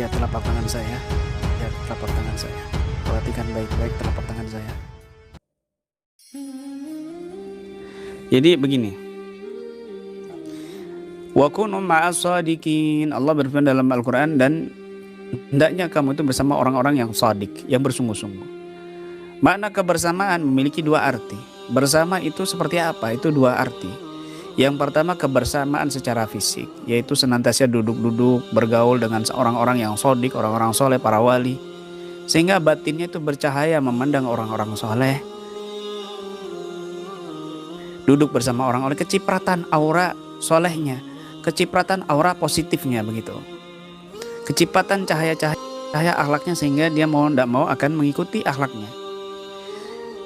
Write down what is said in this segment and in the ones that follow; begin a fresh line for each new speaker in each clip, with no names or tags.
Lihat telapak tangan saya. Lihat telapak tangan saya. Perhatikan baik-baik telapak tangan saya. Jadi begini. Wa kunu ma'as shadiqin. Allah berfirman dalam Al-Qur'an, dan hendaknya kamu itu bersama orang-orang yang shadiq, yang bersungguh-sungguh. Makna kebersamaan memiliki dua arti. Bersama itu seperti apa? Itu dua arti. Yang pertama, kebersamaan secara fisik, yaitu senantiasa duduk-duduk, bergaul dengan orang-orang yang shadiq, orang-orang soleh, para wali, sehingga batinnya itu bercahaya memandang orang-orang soleh. Duduk bersama orang-orang, kecipratan aura solehnya, kecipratan aura positifnya begitu. Kecepatan cahaya akhlaknya, sehingga dia mau tidak mau akan mengikuti akhlaknya.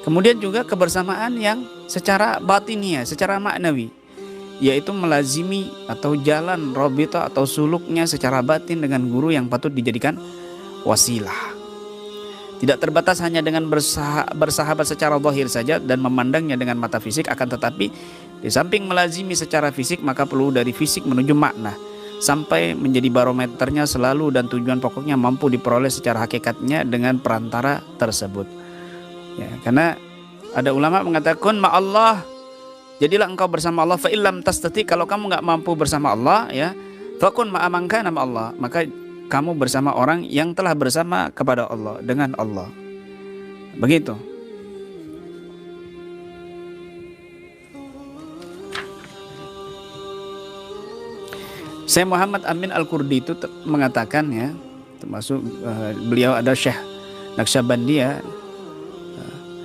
Kemudian juga kebersamaan yang secara batinnya, secara maknawi, yaitu melazimi atau jalan robita atau suluknya secara batin dengan guru yang patut dijadikan wasilah. Tidak terbatas hanya dengan bersahabat secara zahir saja dan memandangnya dengan mata fisik, akan tetapi di samping melazimi secara fisik, maka perlu dari fisik menuju makna, sampai menjadi barometernya selalu dan tujuan pokoknya mampu diperoleh secara hakikatnya dengan perantara tersebut. Ya, karena ada ulama mengatakan ma'allah, jadilah engkau bersama Allah. Fa illam tastati, kalau kamu nggak mampu bersama Allah, ya, fakun ma'aman kana ma'allah, maka kamu bersama orang yang telah bersama kepada Allah, dengan Allah. Begitu. Syekh Muhammad Amin Al-Qurdi itu mengatakan, ya, termasuk beliau ada Syekh Naqsyabandi, ya,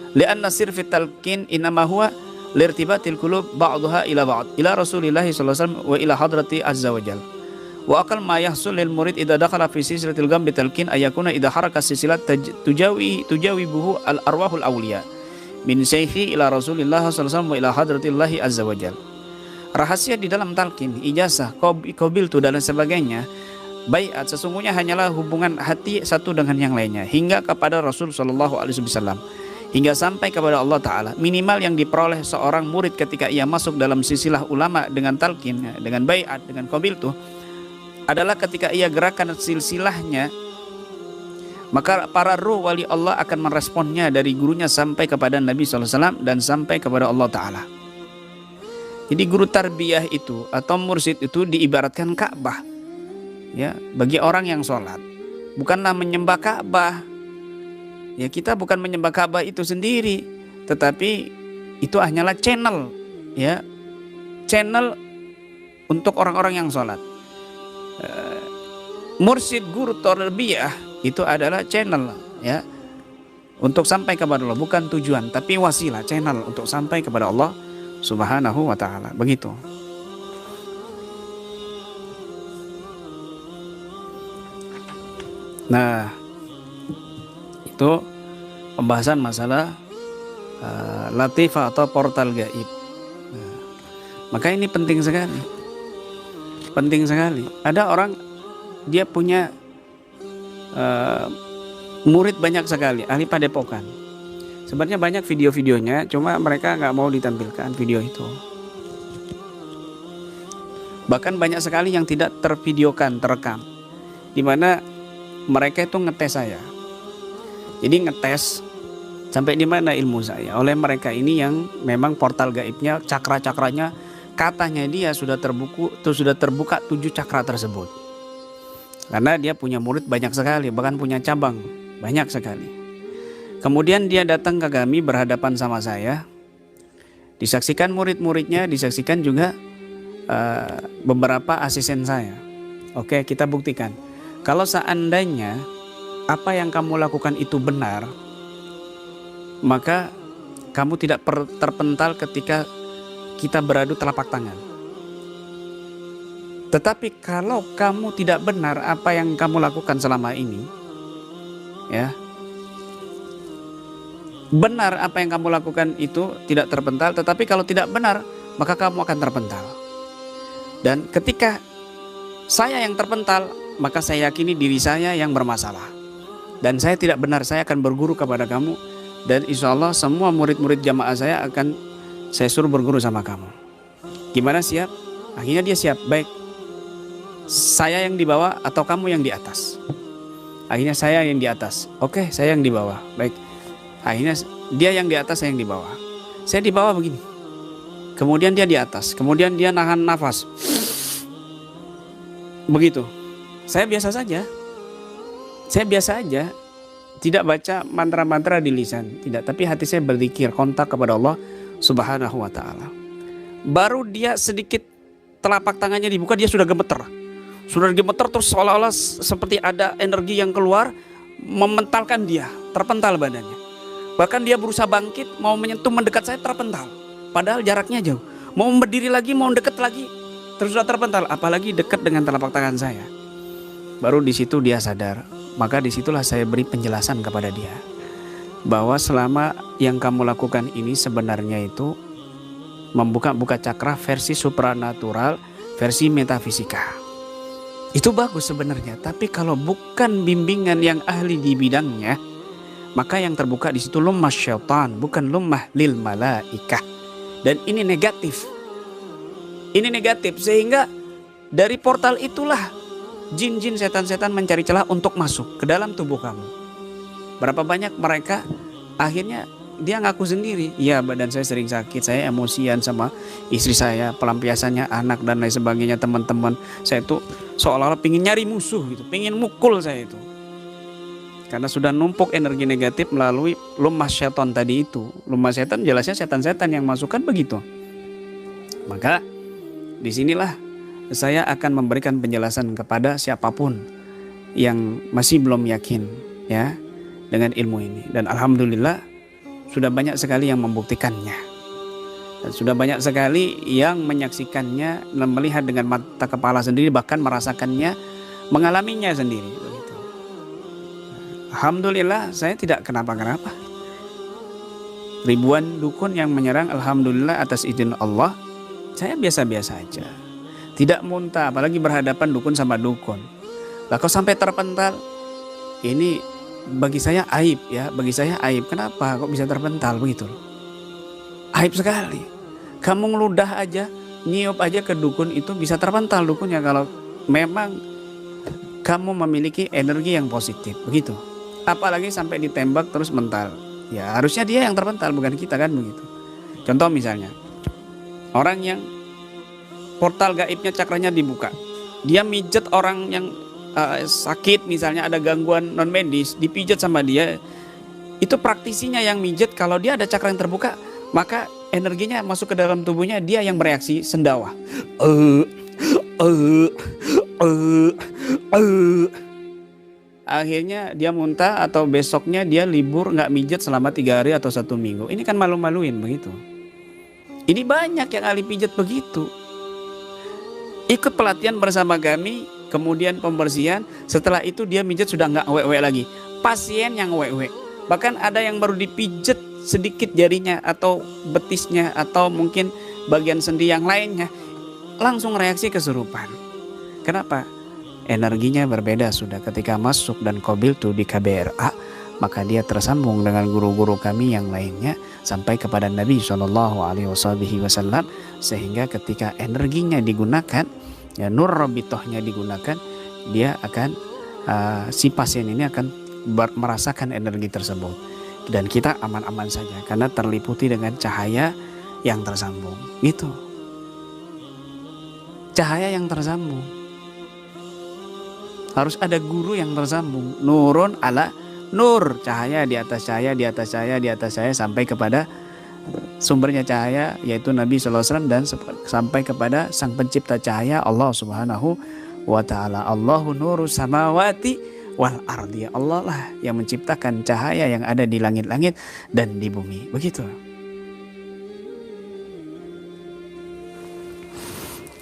li'anna sir fit talqin inama huwa lirtibatil qulub ba'daha ila ba'd ila Rasulillah sallallahu alaihi wasallam wa ila hadrati azza wajal. Wa aqal ma yahsul lil murid idza dakhala fi silsilatil gam bitalqin ayakuna idza haraka silsilat tujawibuhu al arwahul awliya min syaihi ila Rasulillah sallallahu alaihi wasallam wa ila hadratillahi azza wajal. Rahasia di dalam talqin, ijazah, qabiltu dan sebagainya, baiat sesungguhnya hanyalah hubungan hati satu dengan yang lainnya hingga kepada Rasul sallallahu alaihi wasallam, hingga sampai kepada Allah Ta'ala. Minimal yang diperoleh seorang murid ketika ia masuk dalam silsilah ulama dengan talqin, dengan baiat, dengan qabiltu, adalah ketika ia gerakan silsilahnya, maka para ruh wali Allah akan meresponnya dari gurunya sampai kepada Nabi SAW dan sampai kepada Allah Ta'ala. Jadi guru tarbiyah itu atau mursyid itu diibaratkan Ka'bah, ya, bagi orang yang sholat. Bukanlah menyembah Ka'bah. Ya, kita bukan menyembah Ka'bah itu sendiri, tetapi itu hanyalah channel, ya, channel untuk orang-orang yang sholat. Mursyid guru tarbiyah itu adalah channel, ya, untuk sampai kepada Allah, bukan tujuan, tapi wasilah, channel untuk sampai kepada Allah Subhanahu wa ta'ala. Begitu. Nah, itu pembahasan masalah latifah atau portal gaib. Nah, maka ini penting sekali. Penting sekali. Ada orang dia punya murid banyak sekali, ahli padepokan. Sebenarnya banyak video-videonya, cuma mereka nggak mau ditampilkan video itu. Bahkan banyak sekali yang tidak tervideokan, terekam, di mana mereka itu ngetes saya. Jadi ngetes sampai di mana ilmu saya oleh mereka ini yang memang portal gaibnya, cakra-cakranya, katanya dia sudah terbuka 7 cakra tersebut. Karena dia punya murid banyak sekali, bahkan punya cabang banyak sekali. Kemudian dia datang ke kami berhadapan sama saya, disaksikan murid-muridnya, disaksikan juga beberapa asisten saya. Oke, kita buktikan. Kalau seandainya apa yang kamu lakukan itu benar, maka kamu tidak terpental ketika kita beradu telapak tangan. Tetapi kalau kamu tidak benar apa yang kamu lakukan selama ini, ya, benar apa yang kamu lakukan itu tidak terpental, tetapi kalau tidak benar maka kamu akan terpental. Dan ketika saya yang terpental, maka saya yakini diri saya yang bermasalah dan saya tidak benar. Saya akan berguru kepada kamu, dan insya Allah semua murid-murid jamaah saya akan saya suruh berguru sama kamu. Gimana, siap? Akhirnya dia siap. Baik, saya yang di bawah atau kamu yang di atas? Akhirnya saya yang di atas. Oke, saya yang di bawah. Baik. Akhirnya dia yang di atas, saya yang di bawah. Saya di bawah begini. Kemudian dia di atas. Kemudian dia nahan nafas. Begitu. Saya biasa saja. Saya biasa aja. Tidak baca mantra-mantra di lisan. Tidak. Tapi hati saya berzikir, kontak kepada Allah Subhanahu wa ta'ala. Baru dia sedikit telapak tangannya dibuka, dia sudah gemeter. Sudah gemeter terus seolah-olah seperti ada energi yang keluar mementalkan dia, terpental badannya. Bahkan dia berusaha bangkit, mau menyentuh mendekat saya, terpental. Padahal jaraknya jauh. Mau berdiri lagi, mau dekat lagi, terus sudah terpental. Apalagi dekat dengan telapak tangan saya. Baru di situ dia sadar. Maka disitulah saya beri penjelasan kepada dia bahwa selama yang kamu lakukan ini sebenarnya itu membuka cakra versi supranatural, versi metafisika. Itu bagus sebenarnya, tapi kalau bukan bimbingan yang ahli di bidangnya, maka yang terbuka di situ lummah syaitan, bukan lummah lil malaikah. Dan ini negatif. Ini negatif, sehingga dari portal itulah jin-jin, setan-setan mencari celah untuk masuk ke dalam tubuh kamu. Berapa banyak mereka akhirnya dia ngaku sendiri, ya badan saya sering sakit, saya emosian sama istri saya, pelampiasannya anak dan lain sebagainya, teman-teman saya tuh seolah-olah pingin nyari musuh gitu, pingin mukul saya itu, karena sudah numpuk energi negatif melalui lumah syaitan tadi itu. Lumah syaitan jelasnya setan-setan yang masukkan begitu. Maka disinilah saya akan memberikan penjelasan kepada siapapun yang masih belum yakin ya dengan ilmu ini, dan alhamdulillah sudah banyak sekali yang membuktikannya, dan sudah banyak sekali yang menyaksikannya, melihat dengan mata kepala sendiri, bahkan merasakannya, mengalaminya sendiri. Begitu. Alhamdulillah saya tidak kenapa-kenapa. Ribuan dukun yang menyerang, alhamdulillah atas izin Allah, saya biasa-biasa aja. Tidak muntah, apalagi berhadapan dukun sama dukun. Lah kok sampai terpental? Ini bagi saya aib ya, bagi saya aib. Kenapa kok bisa terpental begitu? Aib sekali. Kamu ngeludah aja, nyiup aja ke dukun itu bisa terpental dukunnya kalau memang kamu memiliki energi yang positif begitu. Apalagi sampai ditembak terus mental. Ya harusnya dia yang terpental, bukan kita kan begitu. Contoh misalnya orang yang portal gaibnya cakranya dibuka, dia mijet orang yang sakit, misalnya ada gangguan non medis, dipijat sama dia, itu praktisinya yang mijet. Kalau dia ada cakra yang terbuka, maka energinya masuk ke dalam tubuhnya, dia yang bereaksi sendawa. Akhirnya dia muntah, atau besoknya dia libur nggak mijet selama 3 hari atau 1 minggu. Ini kan malu-maluin begitu. Ini banyak yang ahli pijat begitu. Ikut pelatihan bersama kami, kemudian pembersihan, setelah itu dia mijat sudah nggak wek-wek lagi. Pasien yang wek-wek, bahkan ada yang baru dipijet sedikit jarinya atau betisnya atau mungkin bagian sendi yang lainnya, langsung reaksi kesurupan. Kenapa? Energinya berbeda sudah ketika masuk dan qabil tuh di KBRA, maka dia tersambung dengan guru-guru kami yang lainnya sampai kepada Nabi SAW, sehingga ketika energinya digunakan, ya nur robitohnya digunakan, dia akan si pasien ini akan merasakan energi tersebut, dan kita aman-aman saja karena terliputi dengan cahaya yang tersambung. Gitu, cahaya yang tersambung. Harus ada guru yang tersambung, nurun ala nur, cahaya di atas cahaya, di atas cahaya, di atas cahaya, sampai kepada sumbernya cahaya yaitu Nabi SAW, dan sampai kepada sang pencipta cahaya Allah Subhanahu wa ta'ala. Allahu nuru samawati wal ardi. Allah lah yang menciptakan cahaya yang ada di langit-langit dan di bumi. Begitu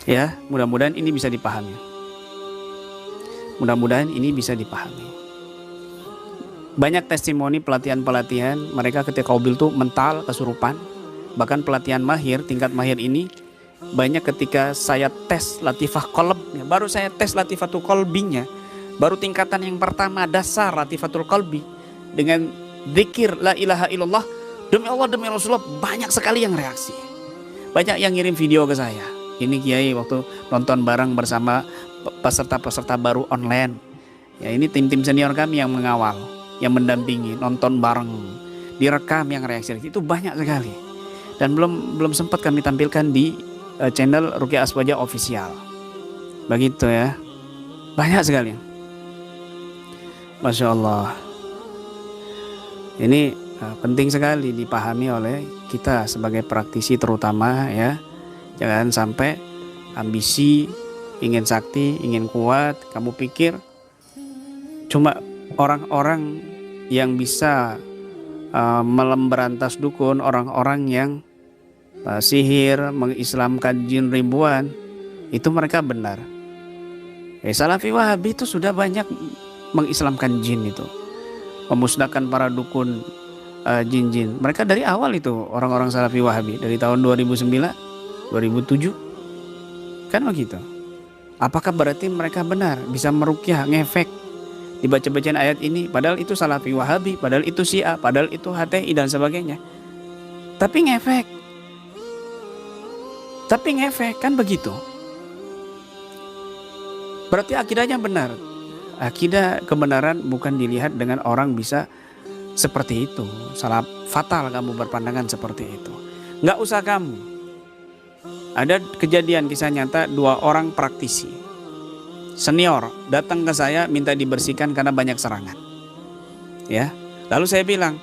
ya, mudah-mudahan ini bisa dipahami. Mudah-mudahan ini bisa dipahami. Banyak testimoni pelatihan-pelatihan mereka ketika qabil tuh mental, kesurupan. Bahkan pelatihan mahir, tingkat mahir ini banyak ketika saya tes latifah qalbnya, baru saya tes latifatul qalbinya, baru tingkatan yang pertama dasar latifatul qalbi dengan zikir la ilaha illallah, demi Allah demi Rasulullah, banyak sekali yang reaksi. Banyak yang ngirim video ke saya. Ini Kiai waktu nonton bareng bersama peserta-peserta baru online. Ya, ini tim-tim senior kami yang mengawal, yang mendampingi, nonton bareng, direkam yang reaksi itu banyak sekali. Dan belum sempat kami tampilkan di channel Ruqyah Aswaja official. Begitu ya. Banyak sekali. Masya Allah. Ini penting sekali dipahami oleh kita sebagai praktisi terutama ya. Jangan sampai ambisi, ingin sakti, ingin kuat, kamu pikir cuma orang-orang yang bisa melemberantas dukun, orang-orang yang sihir, mengislamkan jin ribuan, itu mereka benar. Salafi Wahabi itu sudah banyak mengislamkan jin itu, memusnahkan para dukun jin-jin. Mereka dari awal itu orang-orang Salafi Wahabi dari tahun 2009 2007 kan begitu. Apakah berarti mereka benar bisa meruqyah, ngefek, dibaca-bacaan ayat ini, padahal itu Salafi Wahabi, padahal itu Syiah, padahal itu HTI dan sebagainya, tapi ngefek kan begitu. Berarti akidahnya benar. Akidah kebenaran bukan dilihat dengan orang bisa seperti itu. Salah fatal kamu berpandangan seperti itu. Nggak usah kamu. Ada kejadian kisah nyata, 2 orang praktisi senior datang ke saya minta dibersihkan karena banyak serangan. Ya, lalu saya bilang,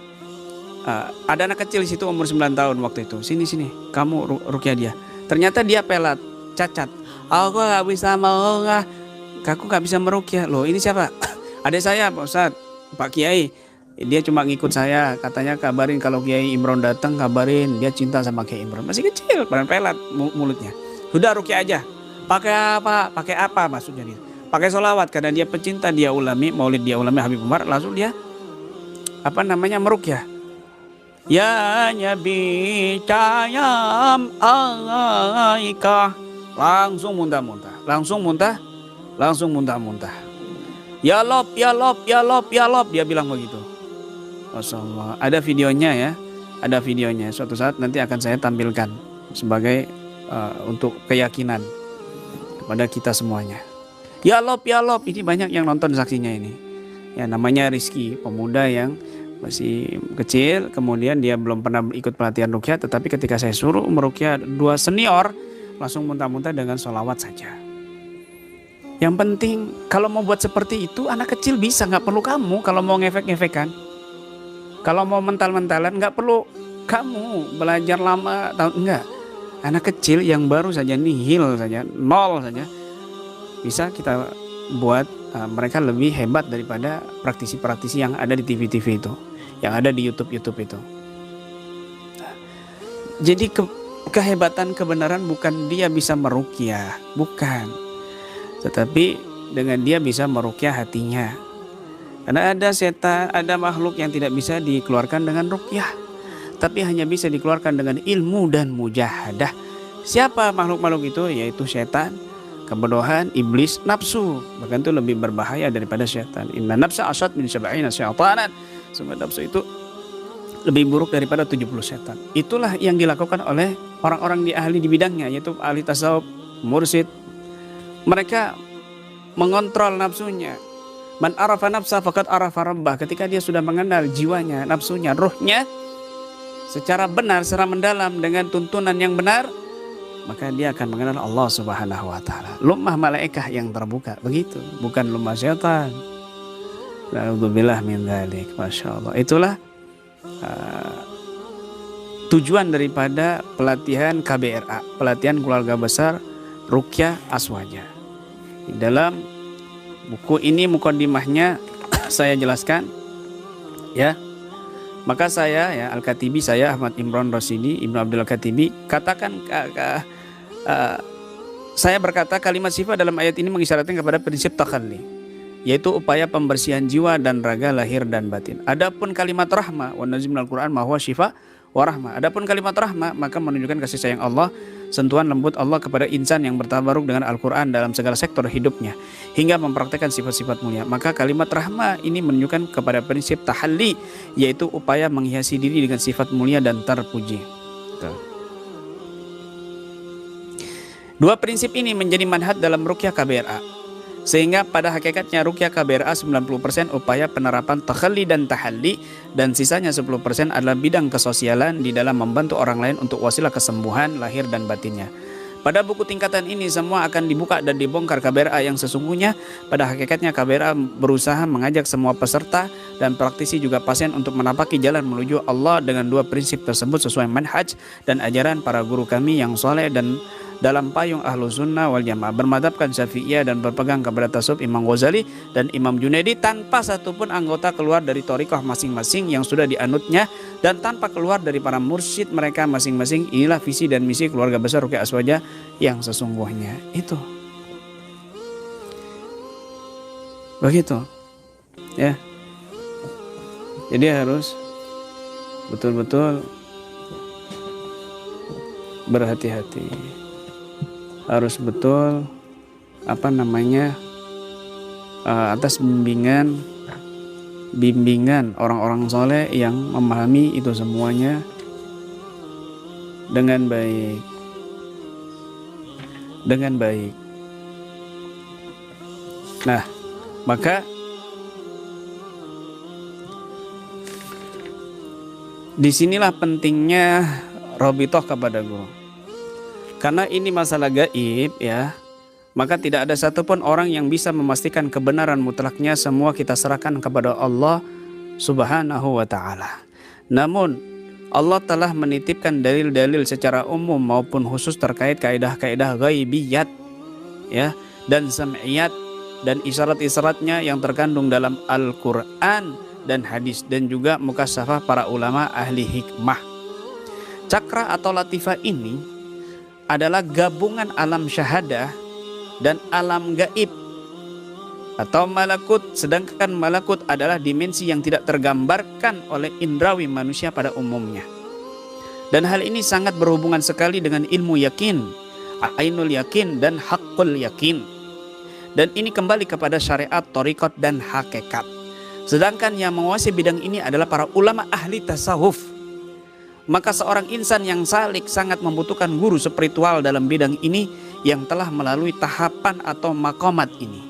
ada anak kecil di situ umur 9 tahun waktu itu. Sini, kamu ruqyah dia. Ternyata dia pelat, cacat. Aku nggak bisa aku nggak bisa meruqyah. Loh, ini siapa? Adik saya, Pak Ustadz, Pak Kiai. Dia cuma ngikut saya, katanya kabarin kalau Kiai Imron datang, kabarin, dia cinta sama Kiai Imron. Masih kecil, pelat mulutnya. Sudah ruqyah aja. Pakai apa? Pakai apa maksudnya dia? Pakai sholawat, karena dia pecinta, dia ulami, maulid dia ulami Habib Umar, langsung dia meruqyah. Ya Nabi cayam alaika, langsung muntah. Ya lob, dia bilang begitu. Masya Allah. Ada videonya. Suatu saat nanti akan saya tampilkan sebagai untuk keyakinan kepada kita semuanya. Ya lob, ini banyak yang nonton saksinya ini. Ya, namanya Rizky, pemuda yang masih kecil, kemudian dia belum pernah ikut pelatihan ruqyah, tetapi ketika saya suruh meruqyah 2 senior, langsung muntah-muntah dengan sholawat saja. Yang penting kalau mau buat seperti itu anak kecil bisa, nggak perlu kamu. Kalau mau ngefek-ngefekan, kalau mau mental-mentalan, nggak perlu kamu belajar lama enggak. Anak kecil yang baru saja nihil saja, 0 saja, bisa kita buat mereka lebih hebat daripada praktisi-praktisi yang ada di TV-TV itu, yang ada di YouTube itu. Jadi kehebatan kebenaran bukan dia bisa meruqyah, bukan, tetapi dengan dia bisa meruqyah hatinya. Karena ada setan, ada makhluk yang tidak bisa dikeluarkan dengan ruqyah, tapi hanya bisa dikeluarkan dengan ilmu dan mujahadah. Siapa makhluk-makhluk itu? Yaitu setan, kebodohan, iblis, nafsu. Bahkan itu lebih berbahaya daripada setan. Inna nafsa asyad min sab'ina syaitanan. Sungguh nafsu itu lebih buruk daripada 70 setan. Itulah yang dilakukan oleh orang-orang di ahli di bidangnya, yaitu ahli tasawuf, mursyid. Mereka mengontrol nafsunya. Man arafa nafsa faqad arafa rabbah. Ketika dia sudah mengenal jiwanya, nafsunya, ruhnya secara benar, secara mendalam dengan tuntunan yang benar, maka dia akan mengenal Allah Subhanahu wa taala. Lummah malaikah yang terbuka, begitu, bukan lummah syaitan. Na'udzubillah min dzalik. Masya Allah. Itulah tujuan daripada pelatihan KBRA, pelatihan keluarga besar Ruqyah Aswaja. Di dalam buku ini mukaddimahnya saya jelaskan, ya. Maka saya, ya, Al-Katibi, saya Ahmad Imron Rosidi Ibnu Abdul Katibi, katakan saya berkata kalimat sifat dalam ayat ini mengisyaratkan kepada prinsip takhalli, yaitu upaya pembersihan jiwa dan raga lahir dan batin. Adapun kalimat rahmah, wa nazim al-Quran ma huwa syifa wa rahmah. Adapun kalimat rahmah maka menunjukkan kasih sayang Allah, sentuhan lembut Allah kepada insan yang bertabaruk dengan Al-Quran dalam segala sektor hidupnya hingga mempraktekkan sifat-sifat mulia. Maka kalimat rahmah ini menunjukkan kepada prinsip tahalli, yaitu upaya menghiasi diri dengan sifat mulia dan terpuji. Tuh. 2 prinsip ini menjadi manhaj dalam Ruqyah KBRA. Sehingga pada hakikatnya ruqyah KBRA 90% upaya penerapan takhalli dan tahalli, dan sisanya 10% adalah bidang kesosialan di dalam membantu orang lain untuk wasilah kesembuhan lahir dan batinnya. Pada buku tingkatan ini semua akan dibuka dan dibongkar KBRA yang sesungguhnya. Pada hakikatnya KBRA berusaha mengajak semua peserta dan praktisi juga pasien untuk menapaki jalan menuju Allah dengan dua prinsip tersebut sesuai manhaj dan ajaran para guru kami yang soleh dan dalam payung ahlu sunnah wal jamaah, bermadhabkan syafi'iyah dan berpegang kepada tasawuf Imam Ghazali dan Imam Junaidi, tanpa satupun anggota keluar dari thariqah masing-masing yang sudah dianutnya dan tanpa keluar dari para mursyid mereka masing-masing. Inilah visi dan misi keluarga besar Ruqyah Aswaja yang sesungguhnya. Itu begitu ya. Jadi harus betul-betul berhati-hati, harus betul atas bimbingan orang-orang soleh yang memahami itu semuanya dengan baik. Nah, maka disinilah pentingnya robitoh kepada guru. Karena ini masalah gaib ya, maka tidak ada satupun orang yang bisa memastikan kebenaran mutlaknya. Semua kita serahkan kepada Allah Subhanahu wa ta'ala. Namun Allah telah menitipkan dalil-dalil secara umum maupun khusus terkait kaidah-kaidah ghaibiyat ya, dan sam'iyat dan isyarat-isyaratnya yang terkandung dalam Al-Quran dan hadis, dan juga mukasyafah para ulama ahli hikmah. Cakra atau latifah ini adalah gabungan alam syahadah dan alam gaib atau malakut, sedangkan malakut adalah dimensi yang tidak tergambarkan oleh indrawi manusia pada umumnya. Dan hal ini sangat berhubungan sekali dengan ilmu yakin, ainul yakin dan haqqul yakin. Dan ini kembali kepada syariat, thariqat dan hakikat. Sedangkan yang menguasai bidang ini adalah para ulama ahli tasawuf. Maka seorang insan yang salik sangat membutuhkan guru spiritual dalam bidang ini yang telah melalui tahapan atau maqamat ini.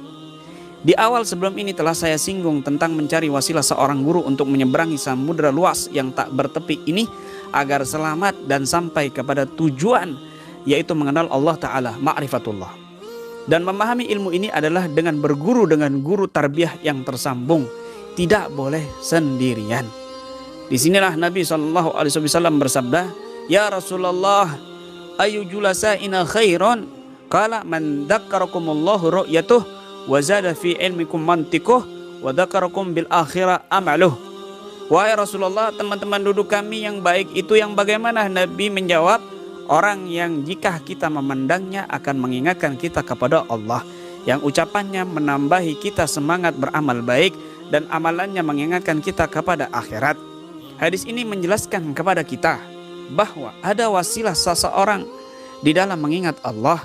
Di awal sebelum ini telah saya singgung tentang mencari wasilah seorang guru untuk menyeberangi samudera luas yang tak bertepi ini agar selamat dan sampai kepada tujuan, yaitu mengenal Allah Ta'ala, ma'rifatullah. Dan memahami ilmu ini adalah dengan berguru dengan guru tarbiyah yang tersambung, tidak boleh sendirian. Disinilah Nabi SAW bersabda, "Ya Rasulullah, ayu julasa'ina khairon?" Qala man dzakarakumullahu ru'yatuh wa zada fi ilmikum mantiquh wa dzakarakum bil akhirah amaluh. Wahai Rasulullah, teman-teman duduk kami yang baik itu yang bagaimana? Nabi menjawab, orang yang jika kita memandangnya akan mengingatkan kita kepada Allah, yang ucapannya menambahi kita semangat beramal baik dan amalannya mengingatkan kita kepada akhirat. Hadis ini menjelaskan kepada kita bahwa ada wasilah seseorang di dalam mengingat Allah,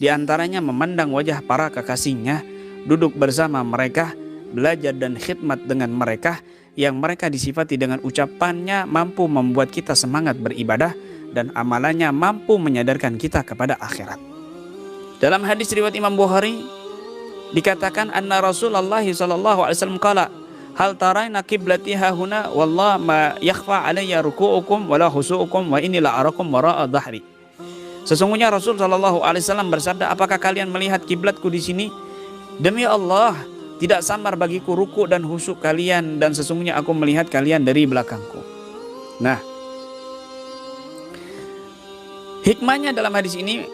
di antaranya memandang wajah para kekasihnya, duduk bersama mereka, belajar dan khidmat dengan mereka, yang mereka disifati dengan ucapannya mampu membuat kita semangat beribadah dan amalannya mampu menyadarkan kita kepada akhirat. Dalam hadis riwayat Imam Bukhari dikatakan anna Rasulullah sallallahu alaihi wasallam qala, hal taraina qiblati hahuna wallah ma yakhfa alayya ruku'ukum wala khusu'ukum wa inni la arakum wara'a dhahri. Sesungguhnya Rasul sallallahu alaihi wasallam bersabda, apakah kalian melihat kiblatku di sini? Demi Allah, tidak samar bagiku ruku dan khusyuk kalian, dan sesungguhnya aku melihat kalian dari belakangku. Nah, hikmahnya dalam hadis ini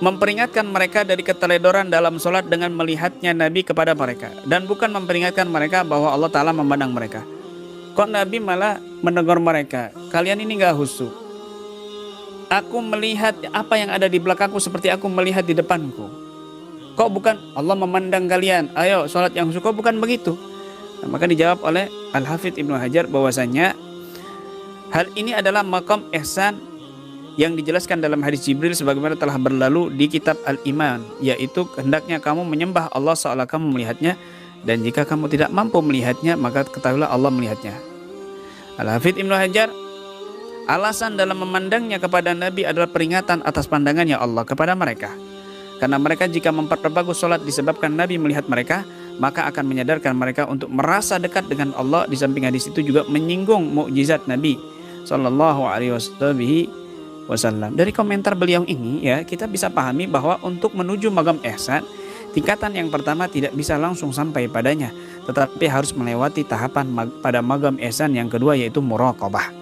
memperingatkan mereka dari keteledoran dalam sholat dengan melihatnya Nabi kepada mereka, dan bukan memperingatkan mereka bahwa Allah Ta'ala memandang mereka. Kok Nabi malah menegur mereka, kalian ini gak khusyuk. Aku melihat apa yang ada di belakangku seperti aku melihat di depanku. Kok bukan Allah memandang kalian, ayo sholat yang khusyuk, kok bukan begitu? Nah, maka dijawab oleh Al-Hafidz Ibnu Hajar bahwasanya hal ini adalah maqam ihsan yang dijelaskan dalam hadis Jibril sebagaimana telah berlalu di kitab Al-Iman, yaitu hendaknya kamu menyembah Allah seolah kamu melihatnya, dan jika kamu tidak mampu melihatnya maka ketahuilah Allah melihatnya. Al-Hafidz Ibnu Hajar, alasan dalam memandangnya kepada Nabi adalah peringatan atas pandangannya Allah kepada mereka. Karena mereka jika memperbagus sholat disebabkan Nabi melihat mereka, maka akan menyadarkan mereka untuk merasa dekat dengan Allah. Di samping hadis itu juga menyinggung mukjizat Nabi Sallallahu Alaihi Wasallam. Dari komentar beliau ini ya kita bisa pahami bahwa untuk menuju maqam ihsan, tingkatan yang pertama tidak bisa langsung sampai padanya, tetapi harus melewati tahapan pada maqam ihsan yang kedua, yaitu muraqabah.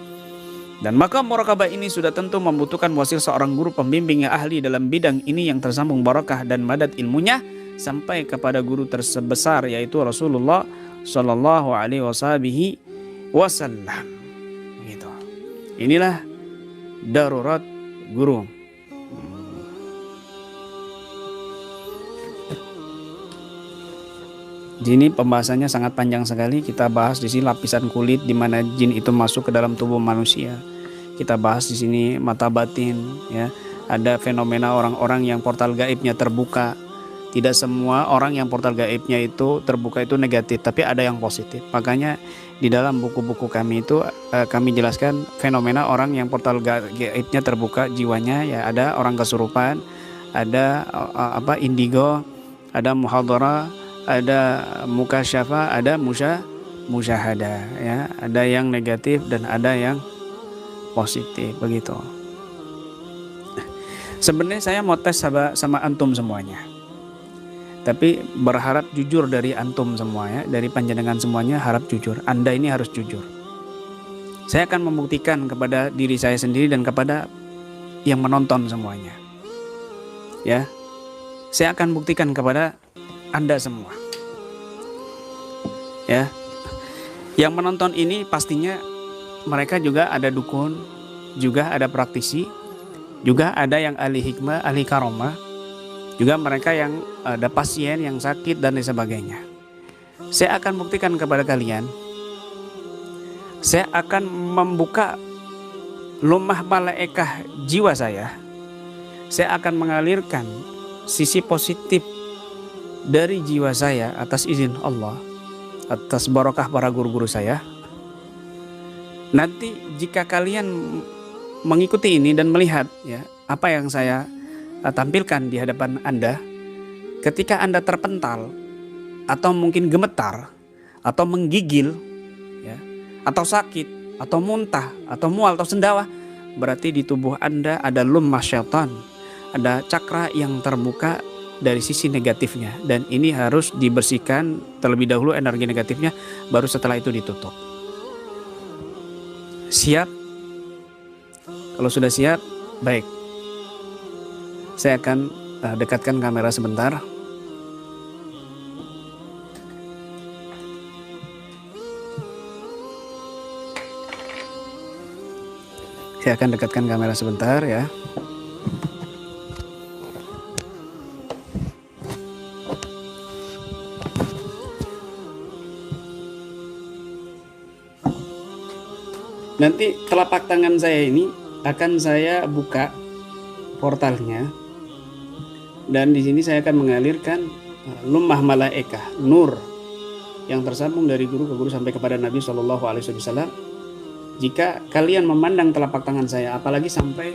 Dan maka muraqabah ini sudah tentu membutuhkan wasil seorang guru pembimbing yang ahli dalam bidang ini yang tersambung barakah dan madat ilmunya sampai kepada guru terbesar, yaitu Rasulullah Sallallahu Alaihi Wasallam. Gitu. Inilah darurat guru. Ini pembahasannya sangat panjang sekali. Kita bahas di sini lapisan kulit di mana jin itu masuk ke dalam tubuh manusia. Kita bahas di sini mata batin, ya. Ada fenomena orang-orang yang portal gaibnya terbuka. Tidak semua orang yang portal gaibnya itu terbuka itu negatif, tapi ada yang positif. Makanya di dalam buku-buku kami itu kami jelaskan fenomena orang yang portal gaibnya terbuka jiwanya, ya. Ada orang kesurupan, ada indigo, ada muhadharah, ada mukasyafa, ada musyahada, ya. Ada yang negatif dan ada yang positif, begitu. Sebenarnya saya mau tes sama antum semuanya, tapi berharap jujur dari antum semuanya, dari panjenengan semuanya harap jujur. Anda ini harus jujur. Saya akan membuktikan kepada diri saya sendiri dan kepada yang menonton semuanya, ya. Saya akan buktikan kepada Anda semua, ya. Yang menonton ini pastinya mereka juga ada dukun, juga ada praktisi, juga ada yang ahli hikmah, ahli karomah, juga mereka yang ada pasien yang sakit dan sebagainya. Saya akan buktikan kepada kalian. Saya akan membuka lumah malaikah jiwa saya. Saya akan mengalirkan sisi positif dari jiwa saya atas izin Allah, atas barakah para guru-guru saya. Nanti jika kalian mengikuti ini dan melihat, ya, apa yang saya tampilkan di hadapan Anda, ketika Anda terpental atau mungkin gemetar atau menggigil, ya, atau sakit atau muntah atau mual atau sendawa, berarti di tubuh Anda ada lummah syaitan, ada cakra yang terbuka dari sisi negatifnya, dan ini harus dibersihkan terlebih dahulu energi negatifnya, baru setelah itu ditutup. Siap? Kalau sudah siap, baik. Saya akan dekatkan kamera sebentar. Saya akan dekatkan kamera sebentar, ya. Nanti telapak tangan saya ini akan saya buka portalnya, dan di sini saya akan mengalirkan lummah malaikah, nur yang tersambung dari guru ke guru sampai kepada Nabi Shallallahu Alaihi Wasallam. Jika kalian memandang telapak tangan saya, apalagi sampai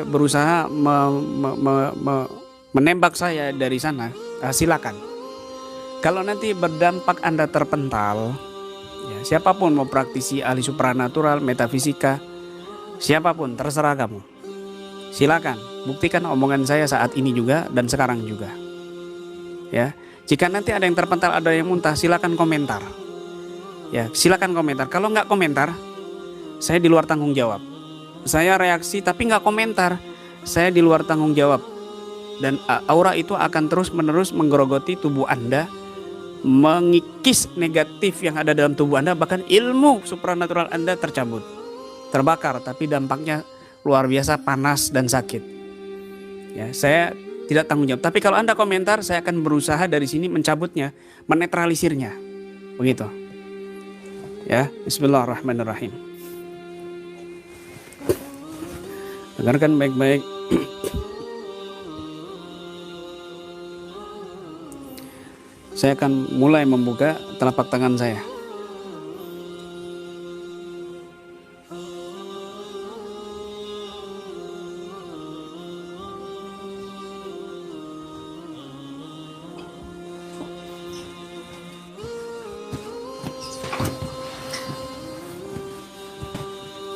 berusaha menembak saya dari sana, silakan. Kalau nanti berdampak Anda terpental, ya, siapapun, mau praktisi ahli supranatural, metafisika, siapapun, terserah kamu. Silakan buktikan omongan saya saat ini juga dan sekarang juga, ya. Jika nanti ada yang terpental, ada yang muntah, silakan komentar, ya, silakan komentar. Kalau nggak komentar, saya di luar tanggung jawab. Saya reaksi tapi nggak komentar, saya di luar tanggung jawab. Dan aura itu akan terus menerus menggerogoti tubuh Anda, mengikis negatif yang ada dalam tubuh Anda, bahkan ilmu supranatural Anda tercabut, terbakar, tapi dampaknya luar biasa, panas dan sakit. Ya, saya tidak tanggung jawab. Tapi kalau Anda komentar, saya akan berusaha dari sini mencabutnya, menetralisirnya. Begitu. Ya, bismillahirrahmanirrahim. Dengarkan baik-baik. Saya akan mulai membuka telapak tangan saya.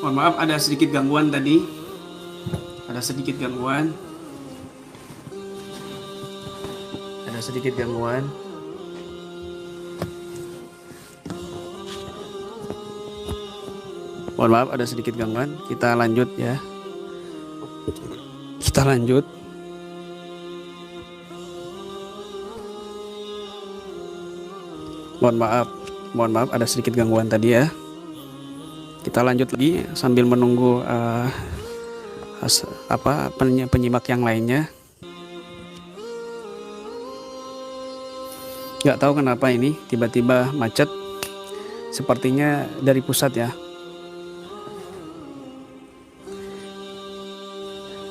Mohon maaf ada sedikit gangguan tadi. Ada sedikit gangguan. Ada sedikit gangguan. Mohon maaf ada sedikit gangguan. Kita lanjut ya. Kita lanjut. Mohon maaf ada sedikit gangguan tadi ya. Kita lanjut lagi sambil menunggu penyimak yang lainnya. Nggak tahu kenapa ini tiba-tiba macet. Sepertinya dari pusat ya.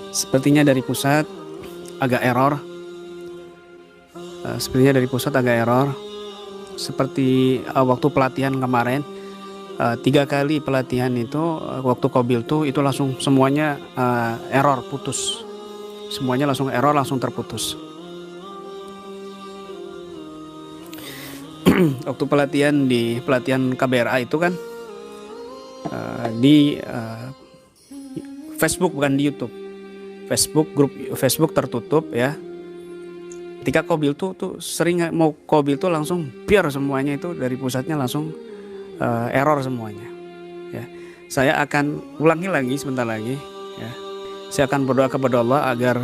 Sepertinya dari pusat agak error. Seperti waktu pelatihan kemarin, 3 kali pelatihan itu waktu Qabil tuh itu langsung semuanya error, putus. Semuanya langsung error, langsung terputus. Waktu pelatihan KBRA itu kan di Facebook, bukan di YouTube. Grup Facebook tertutup ya. Ketika Qabil tuh sering mau Qabil tuh langsung biar semuanya itu dari pusatnya langsung error semuanya ya. Saya akan ulangi lagi sebentar lagi ya. Saya akan berdoa kepada Allah agar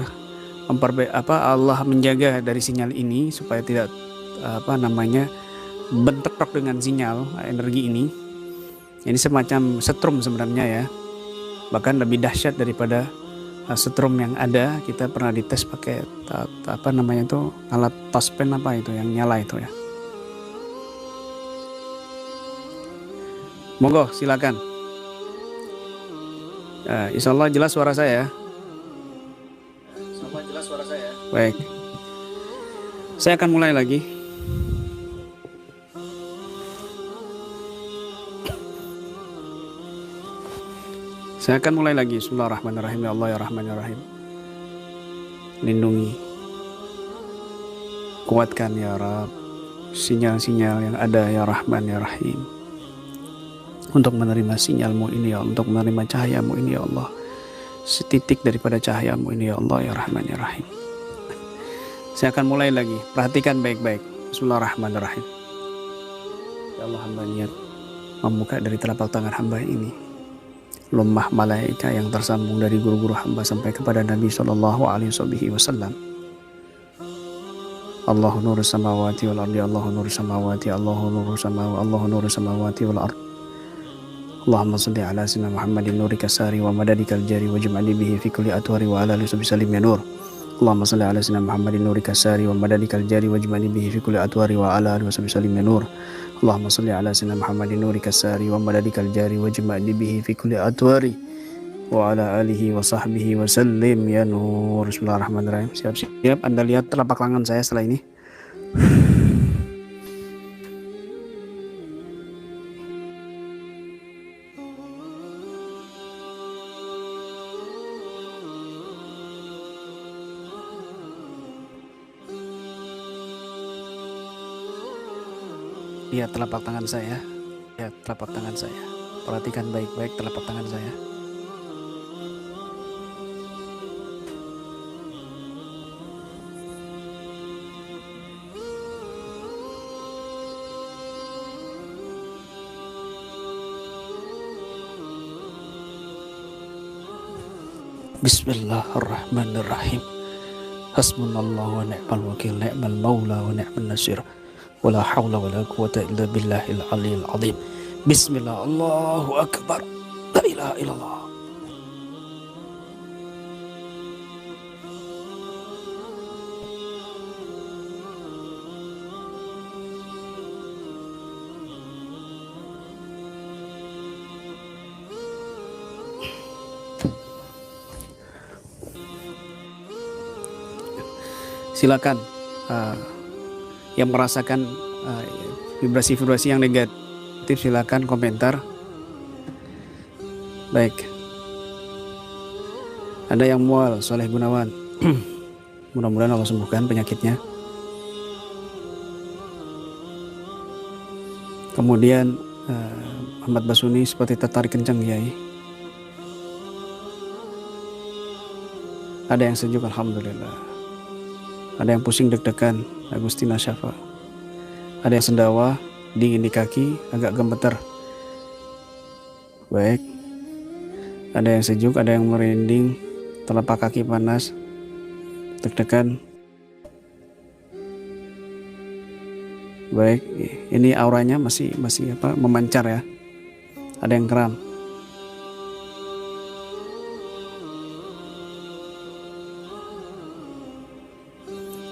Allah menjaga dari sinyal ini supaya tidak bentrok dengan sinyal energi ini. Ini semacam setrum sebenarnya ya. Bahkan lebih dahsyat daripada setrum yang ada. Kita pernah dites pakai alat taspen itu yang nyala itu ya. Monggo silakan. Insya Allah jelas suara saya. Baik. Saya akan mulai lagi. Bismillahirrahmanirrahim. Ya Allah ya Rahman ya Rahim. Lindungi, kuatkan ya Rabb sinyal-sinyal yang ada ya Rahman ya Rahim, untuk menerima sinyalmu ini ya Allah, untuk menerima cahayamu ini ya Allah, setitik daripada cahayamu ini ya Allah ya Rahman ya Rahim. Saya akan mulai lagi, perhatikan baik-baik. Bismillahirrahmanirrahim. Ya Allah, hamba niat membuka dari telapak tangan hamba ini lemah malaika yang tersambung dari guru-guru hamba sampai kepada Nabi sallallahu alaihi wasallam. Allahu nuru samawati wal ardi, Allahu nuru samawati, Allahu nuru samawati, Allahu nuru samawati wal ardi. Allahumma salli ala sayyidina Muhammadin nurika sari wa madadikal jari wa jam'ali bihi fi kulli atwari wa ala alihi wasallam ya nur. Allahumma salli ala sayyidina Muhammadin nurika sari wa madadikal jari wa jam'ali bihi fi kulli atwari wa ala alihi wasallam ya nur. Allahumma salli ala sayyidina Muhammadin nurika sari wa madadikal jari wa jam'ali bihi fi kulli atwari wa ala alihi wa sahbihi wa sallim ya nur. Bismillahirrahmanirrahim. Siap-siap Anda lihat telapak tangan saya setelah ini. Lihat telapak tangan saya. Lihat telapak tangan saya. Perhatikan baik-baik telapak tangan saya. Bismillahirrahmanirrahim. Hasbunallahu wa ni'mal wakil, ni'mal maula wa ni'mal nasir. Wala hawla wala quwata illa billahil aliyil azim. Bismillah, Allahu akbar. La ilaha illallah. Silakan yang merasakan vibrasi-vibrasi yang negatif silakan komentar. Baik. Ada yang mual, Soleh Gunawan. Mudah-mudahan Allah sembuhkan penyakitnya. Kemudian Ahmad Basuni seperti tertarik kencang, Kiai. Ada yang sejuk, alhamdulillah. Ada yang pusing deg-degan, Agustina Syafa. Ada yang sendawa, dingin di kaki, agak gemeter. Baik. Ada yang sejuk, ada yang merinding, telapak kaki panas, deg-degan. Baik, ini auranya masih memancar ya. Ada yang kram.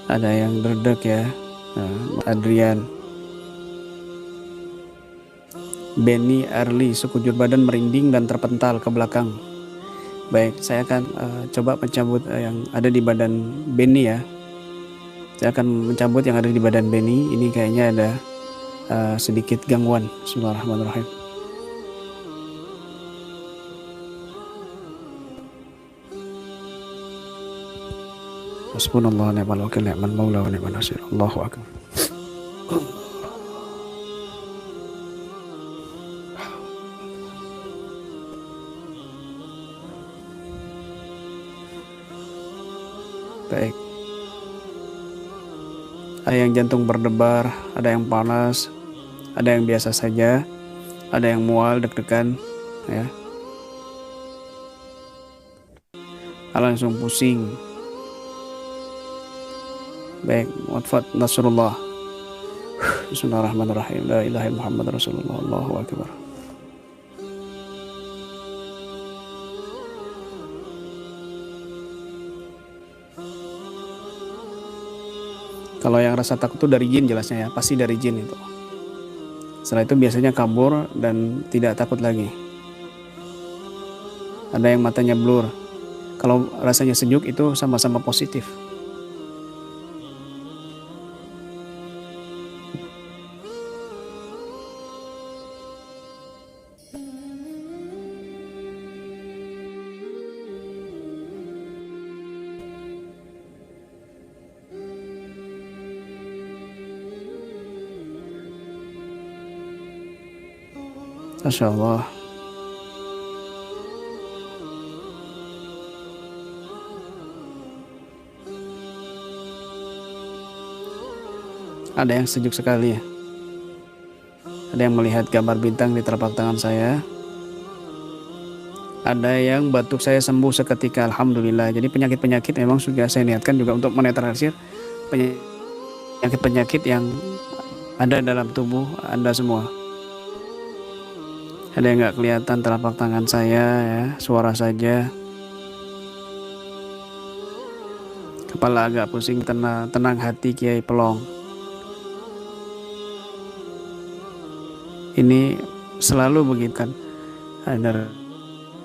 Ada yang derdek ya. Adrian, Benny, Arli, sekujur badan merinding dan terpental ke belakang. Baik, saya akan coba mencabut yang ada di badan Benny ya. Saya akan mencabut yang ada di badan Benny. Ini kayaknya ada sedikit gangguan. Bismillahirrahmanirrahim. Hasbunallah wa ni'mal wakil, ni'mal maula wa ni'mal nasir. Allahu akbar. Baik. Ada yang jantung berdebar, ada yang panas, ada yang biasa saja, ada yang mual, deg-degan, ya. Ada langsung pusing. Baik, watfat Nasrullah. Bismillahirrahmanirrahim. La ilaha illallah Muhammad Rasulullah. Allahu akbar. Kalau yang rasa takut itu dari jin jelasnya ya, pasti dari jin itu. Setelah itu biasanya kabur dan tidak takut lagi. Ada yang matanya blur. Kalau rasanya sejuk itu sama-sama positif. Masya Allah. Ada yang sejuk sekali ya. Ada yang melihat gambar bintang di telapak tangan saya. Ada yang batuk saya sembuh seketika, alhamdulillah. Jadi penyakit-penyakit memang sudah saya niatkan juga untuk menetralisir penyakit-penyakit yang ada dalam tubuh Anda semua. Ada yang nggak kelihatan telapak tangan saya ya, suara saja. Kepala agak pusing, tenang hati Kiai Pelong. Ini selalu begitu kan. Ada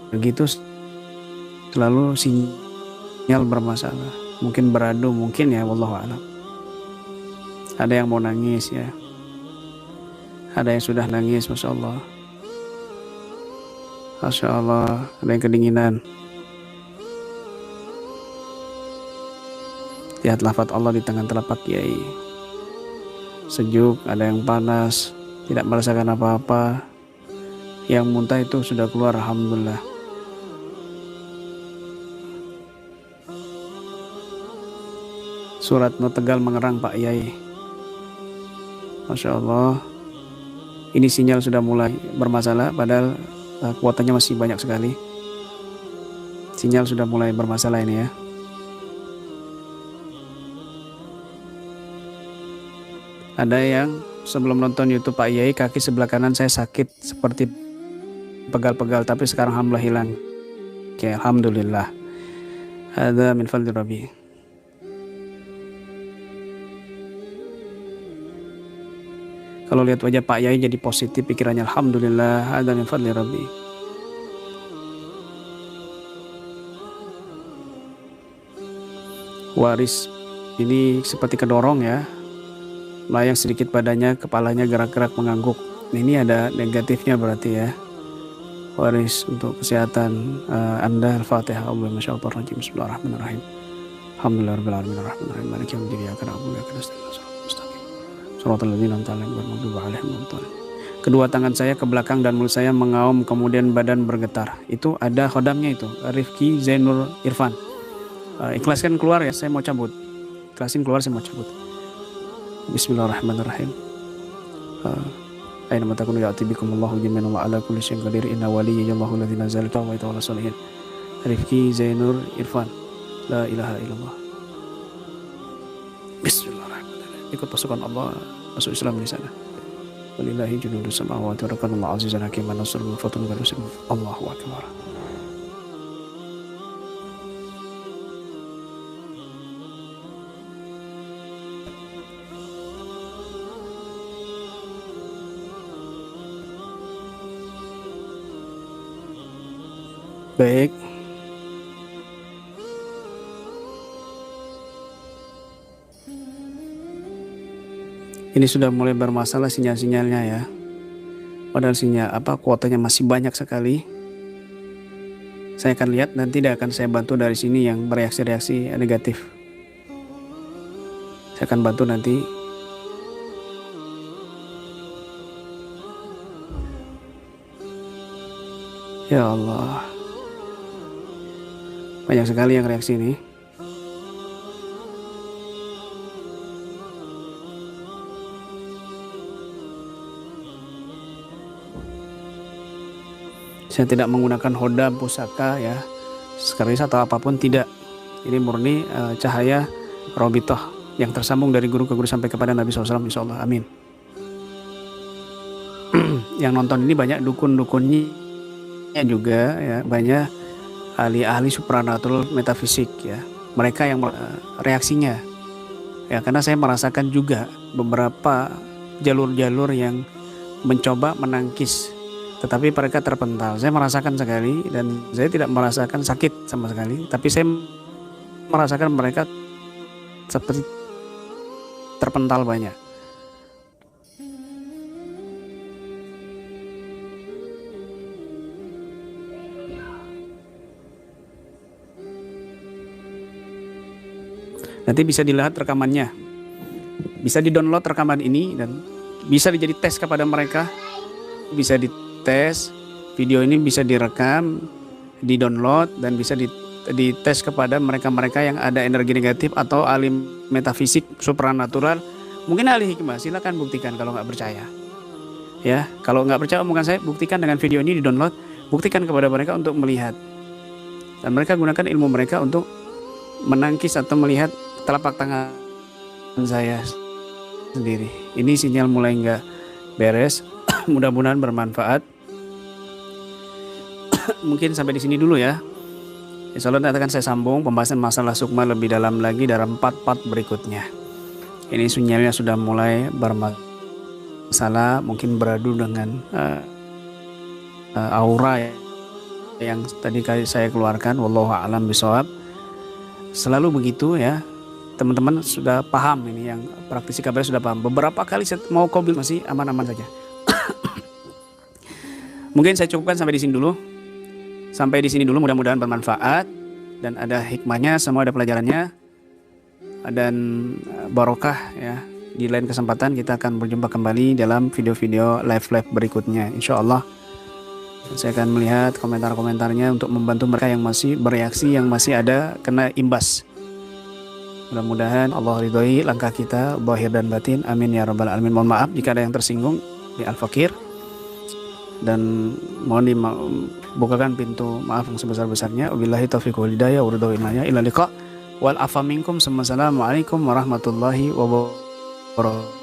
begitu selalu sinyal bermasalah. Mungkin beradu, mungkin ya, wallahu a'lam. Ada yang mau nangis ya. Ada yang sudah nangis, Masya Allah. Masya Allah, ada yang kedinginan. Lihat lafaz Allah di tangan telapak kiai. Sejuk, ada yang panas, tidak merasakan apa-apa. Yang muntah itu sudah keluar, alhamdulillah. Surat No Tegal mengerang Pak Yai. Masya Allah. Ini sinyal sudah mulai bermasalah, padahal kuotanya masih banyak sekali. Sinyal sudah mulai bermasalah ini ya. Ada yang sebelum nonton YouTube Pak Yai, kaki sebelah kanan saya sakit seperti pegal-pegal, tapi sekarang alhamdulillah hilang. Oke, alhamdulillah. Ada min fadli Rabbi. Kalau lihat wajah Pak Yai jadi positif, pikirannya alhamdulillah, ada min fadli Rabbi. Waris ini seperti kedorong ya, melayang sedikit badannya, kepalanya gerak-gerak mengangguk. Ini ada negatifnya berarti ya. Waris untuk kesehatan Anda. Al-Fatihah. Bismillahirrahmanirrahim. Alhamdulillahirabbil alamin, maliki yaumiddin, iyyaka na'budu wa iyyaka nasta'in. Kedua tangan saya ke belakang dan mulut saya mengaum, kemudian badan bergetar. Itu ada khodamnya itu, Rifki Zainul Irfan. Ikhlaskan keluar ya, saya mau cabut. Ikhlasin keluar, saya mau cabut. Bismillahirrahmanirrahim. Aina matakunu ya'ti bikumullahu jami'an wa ala kulli syai'in qadir. Inna waliyallahu alladzi nazzala wa yatawalla sholihin. Rifki Zainur Irfan. La ilaha illallah. Bismillahirrahmanirrahim. Ikut pasukan Allah, masuk Islam di sana. Walillahi junudus samawati wa rabbul azizan hakiman nasrul fatun gadusim. Allahu akbar. Baik. Ini sudah mulai bermasalah sinyal-sinyalnya ya. Padahal sinyal kuotanya masih banyak sekali. Saya akan lihat nanti, tidak akan saya bantu dari sini yang bereaksi-reaksi negatif. Saya akan bantu nanti. Ya Allah. Banyak sekali yang reaksi ini. Saya tidak menggunakan hoda, pusaka ya, sekeris atau apapun, tidak. Ini murni cahaya robitoh yang tersambung dari guru ke guru sampai kepada Nabi SAW, insya Allah, amin. Yang nonton ini banyak dukun-dukunnya juga ya, banyak ahli-ahli supranatural metafisik ya. Mereka yang reaksinya ya, karena saya merasakan juga beberapa jalur-jalur yang mencoba menangkis, tetapi mereka terpental. Saya merasakan sekali, dan saya tidak merasakan sakit sama sekali, tapi saya merasakan mereka seperti terpental banyak. Nanti bisa dilihat rekamannya, bisa di-download rekaman ini dan bisa dijadi tes kepada mereka, bisa dites video ini, bisa direkam, di-download, dan bisa dites kepada mereka-mereka yang ada energi negatif atau ahli metafisik supranatural, mungkin ahli hikmah. Silakan buktikan kalau nggak percaya ya. Kalau nggak percaya omongan saya, buktikan dengan video ini, di-download, buktikan kepada mereka untuk melihat, dan mereka gunakan ilmu mereka untuk menangkis atau melihat telapak tangan saya sendiri. Ini sinyal mulai nggak beres. Mudah-mudahan bermanfaat. Mungkin sampai di sini dulu ya. Insya Allah nanti akan saya sambung pembahasan masalah sukma lebih dalam lagi dalam part-part berikutnya. Ini sinyalnya sudah mulai bermasalah, mungkin beradu dengan aura ya, yang tadi saya keluarkan. Wallahu a'lam bishawab. Selalu begitu ya. Teman-teman sudah paham ini, yang praktisi KBR sudah paham. Beberapa kali saya mau kobil masih aman-aman saja. Mungkin saya cukupkan sampai di sini dulu. Sampai di sini dulu, mudah-mudahan bermanfaat dan ada hikmahnya, semua ada pelajarannya dan barokah ya. Di lain kesempatan kita akan berjumpa kembali dalam video-video live berikutnya, insya Allah. Saya akan melihat komentar-komentarnya untuk membantu mereka yang masih bereaksi, yang masih ada kena imbas. Mudah-mudahan Allah ridhoi langkah kita zahir dan batin, amin ya rabbal alamin. Mohon maaf jika ada yang tersinggung di Al-Fakir, dan mohon dibukakan pintu maaf yang sebesar-besarnya. Wabillahi taufiq wal hidayah wa ridha inaya ila liqa wal afa minkum. Assalamualaikum warahmatullahi wabarakatuh.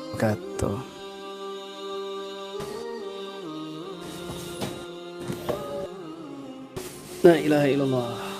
La ilaha illallah.